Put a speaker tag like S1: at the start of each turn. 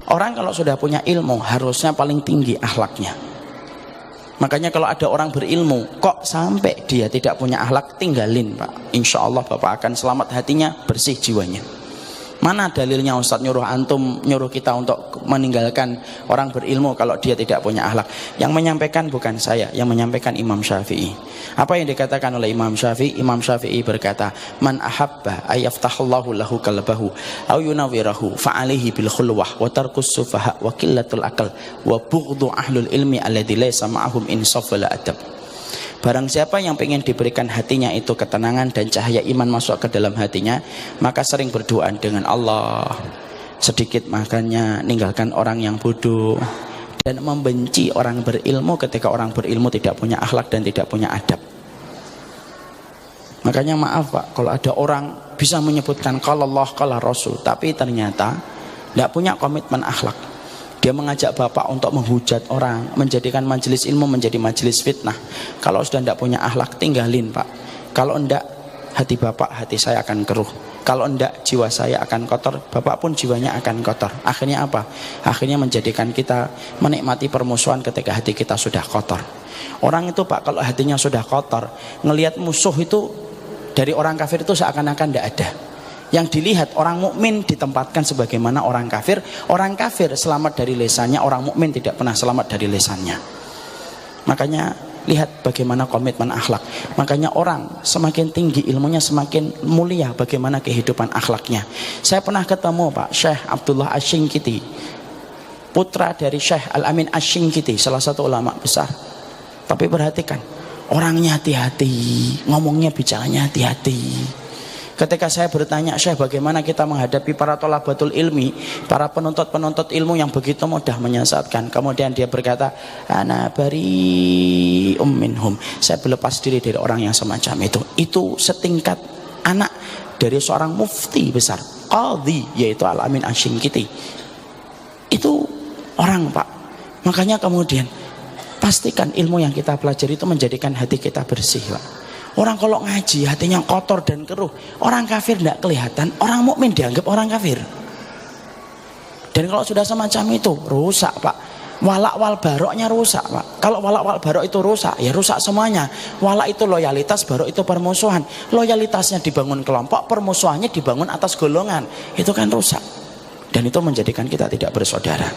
S1: Orang kalau sudah punya ilmu harusnya paling tinggi akhlaknya. Makanya kalau ada orang berilmu kok sampai dia tidak punya akhlak, tinggalin Pak. Insya Allah Bapak akan selamat hatinya, bersih jiwanya. Mana dalilnya Ustadz nyuruh antum, nyuruh kita untuk meninggalkan orang berilmu kalau dia tidak punya akhlak? Yang menyampaikan bukan saya, yang menyampaikan Imam Syafi'i. Apa yang dikatakan oleh Imam Syafi'i? Imam Syafi'i berkata, man ahabba ayyaftahullahu lahu qalbahu aw yunawwirahu fa'alihi bil khulwah wa tarkus sufaha wa qillatul aql wa bughdhu ahlul ilmi alladzi laysa ma'ahum insaf wala adab. Barang siapa yang ingin diberikan hatinya itu ketenangan dan cahaya iman masuk ke dalam hatinya, maka sering berdoa dengan Allah. Sedikit makannya, ninggalkan orang yang bodoh, dan membenci orang berilmu ketika orang berilmu tidak punya akhlak dan tidak punya adab. Makanya maaf Pak, kalau ada orang bisa menyebutkan qala Allah qala Rasul, tapi ternyata tidak punya komitmen akhlak. Dia mengajak Bapak untuk menghujat orang, menjadikan majelis ilmu menjadi majelis fitnah. Kalau sudah tidak punya akhlak, tinggalin Pak. Kalau tidak, hati Bapak, hati saya akan keruh. Kalau tidak, jiwa saya akan kotor, Bapak pun jiwanya akan kotor. Akhirnya apa? Akhirnya menjadikan kita menikmati permusuhan ketika hati kita sudah kotor. Orang itu Pak, kalau hatinya sudah kotor, ngelihat musuh itu dari orang kafir itu seakan-akan tidak ada. Yang dilihat orang mukmin ditempatkan sebagaimana orang kafir. Orang kafir selamat dari lesannya, orang mukmin tidak pernah selamat dari lesannya. Makanya lihat bagaimana komitmen akhlak. Makanya orang semakin tinggi ilmunya semakin mulia bagaimana kehidupan akhlaknya. Saya pernah ketemu Pak Syekh Abdullah Asy-Syinkiti, putra dari Syekh Al-Amin Asy-Syinkiti, salah satu ulama besar. Tapi perhatikan, orangnya hati-hati, ngomongnya bicaranya hati-hati. Ketika saya bertanya, Syekh, bagaimana kita menghadapi para thalabatul ilmi, para penuntut-penuntut ilmu yang begitu mudah menyesatkan. Kemudian dia berkata, ana bari'um minhum. Saya berlepas diri dari orang yang semacam itu. Itu setingkat anak dari seorang mufti besar, qadhi, yaitu Al-Amin Asy-Syinkiti. Itu orang Pak. Makanya kemudian pastikan ilmu yang kita pelajari itu menjadikan hati kita bersih Pak. Orang kalau ngaji hatinya kotor dan keruh, orang kafir tidak kelihatan, orang mukmin dianggap orang kafir. Dan kalau sudah semacam itu rusak Pak. Walak wal baroknya rusak Pak. Kalau walak wal barok itu rusak, ya rusak semuanya. Walak itu loyalitas, barok itu permusuhan. Loyalitasnya dibangun kelompok, permusuhannya dibangun atas golongan. Itu kan rusak. Dan itu menjadikan kita tidak bersaudara.